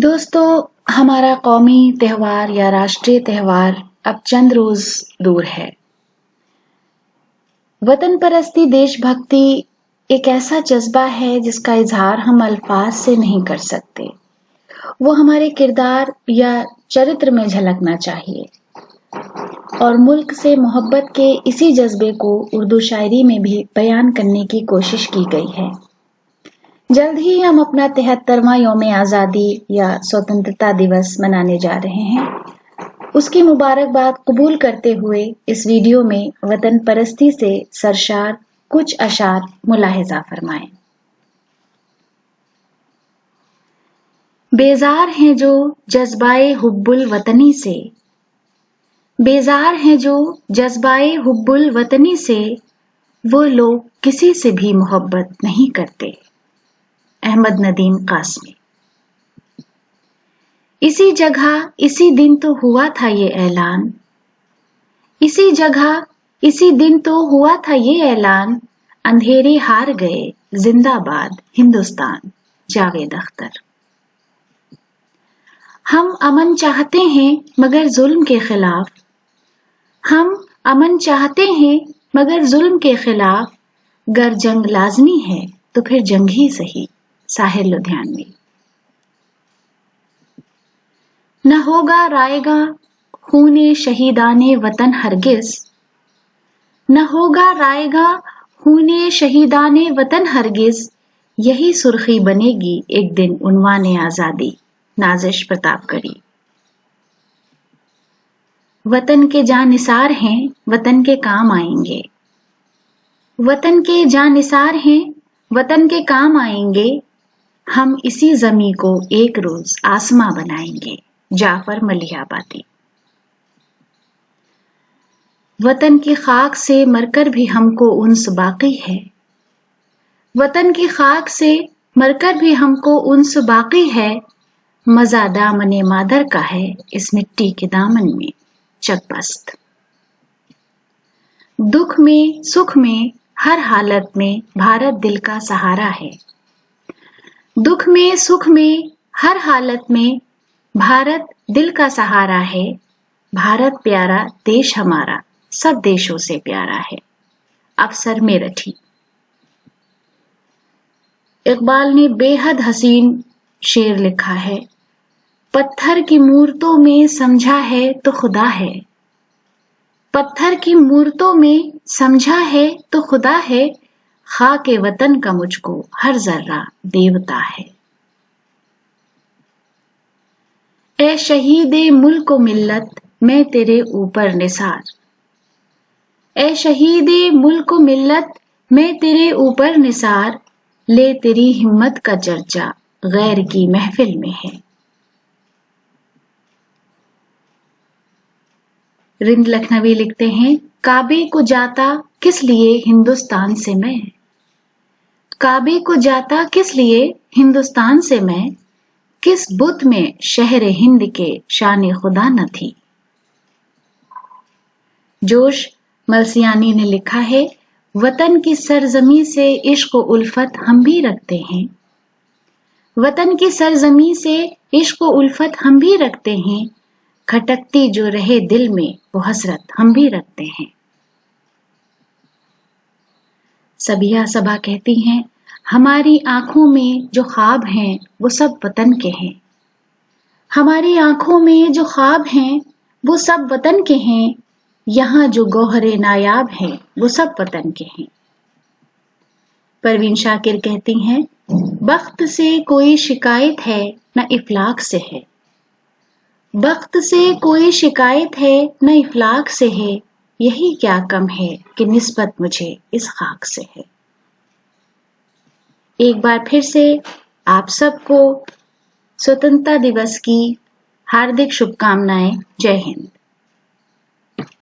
دوستو، ہمارا قومی تہوار یا راشٹریہ تہوار اب چند روز دور ہے۔ وطن پرستی، دیش بھکتی ایک ایسا جذبہ ہے جس کا اظہار ہم الفاظ سے نہیں کر سکتے۔ وہ ہمارے کردار یا چرتر میں جھلکنا چاہیے، اور ملک سے محبت کے اسی جذبے کو اردو شاعری میں بھی بیان کرنے کی کوشش کی گئی ہے۔ جلد ہی ہم اپنا 73واں یوم آزادی یا سوتنترتا دیوس منانے جا رہے ہیں۔ اس کی مبارکباد قبول کرتے ہوئے اس ویڈیو میں وطن پرستی سے سرشار کچھ اشعار ملاحظہ فرمائیں۔ بیزار ہیں جو جذبائے حب الوطنی سے، بیزار ہیں جو جذبائے حب الوطنی سے، وہ لوگ کسی سے بھی محبت نہیں کرتے۔ احمد ندیم قاسمی۔ اسی جگہ اسی دن تو ہوا تھا یہ اعلان، اسی جگہ اسی دن تو ہوا تھا یہ اعلان، اندھیرے ہار گئے زندہ باد ہندوستان۔ جاوید اختر۔ ہم امن چاہتے ہیں مگر ظلم کے خلاف، ہم امن چاہتے ہیں مگر ظلم کے خلاف، گر جنگ لازمی ہے تو پھر جنگ ہی سہی۔ ساحر لدھیانوی۔ نہ ہوگا رائے گا خون شہیدان وطن ہرگز، نہ ہوگا رائے گا خون شہیدان وطن ہرگز، یہی سرخی بنے گی ایک دن عنوان آزادی۔ نازش پرتاپ گڑھی۔ وطن کے جاں نثار ہیں وطن کے کام آئیں گے، وطن کے جاں نثار ہیں وطن کے کام آئیں گے، ہم اسی زمیں کو ایک روز آسماں بنائیں گے۔ جعفر ملیح آبادی۔ وطن کی خاک سے مر کر بھی ہم کو انس باقی ہے، وطن کی خاک سے مر کر بھی ہم کو انس باقی ہے، مزہ دامن مادر کا ہے اس مٹی کے دامن میں۔ چک بست۔ دکھ میں سکھ میں ہر حالت میں بھارت دل کا سہارا ہے، دکھ میں سکھ میں ہر حالت میں بھارت دل کا سہارا ہے، بھارت پیارا دیش ہمارا سب دیشوں سے پیارا ہے۔ افسر میرٹھی۔ اقبال نے بے حد حسین شعر لکھا ہے۔ پتھر کی مورتوں میں سمجھا ہے تو خدا ہے، پتھر کی مورتوں میں سمجھا ہے تو خدا ہے، خاک وطن کا مجھ کو ہر ذرہ دیوتا ہے۔ اے شہید ملک و ملت میں تیرے اوپر نثار، اے شہید ملک و ملت میں تیرے اوپر نثار، لے تیری ہمت کا چرچا غیر کی محفل میں ہے۔ رند لکھنوی لکھتے ہیں، کعبے کو جاتا کس لیے ہندوستان سے میں، کعبے کو جاتا کس لیے ہندوستان سے میں، کس بت میں شہر ہند کے شان خدا نہ تھی۔ جوش ملسیانی نے لکھا ہے، وطن کی سرزمین سے عشق و الفت ہم بھی رکھتے ہیں، وطن کی سرزمین سے عشق و الفت ہم بھی رکھتے ہیں، کھٹکتی جو رہے دل میں وہ حسرت ہم بھی رکھتے ہیں۔ سبیہ صبا کہتی ہیں، ہماری آنکھوں میں جو خواب ہیں وہ سب وطن کے ہیں، ہماری آنکھوں میں جو خواب ہیں وہ سب وطن کے ہیں، یہاں جو گوہر نایاب ہیں وہ سب وطن کے ہیں۔ پروین شاکر کہتی ہیں، بخت سے کوئی شکایت ہے نہ افلاک سے ہے، بخت سے کوئی شکایت ہے نہ افلاک سے ہے، یہی کیا کم ہے کہ نسبت مجھے اس خاک سے ہے۔ ایک بار پھر سے آپ سب کو سوتنترتا دیوس کی ہاردک شبھ کامنائیں۔ جے ہند۔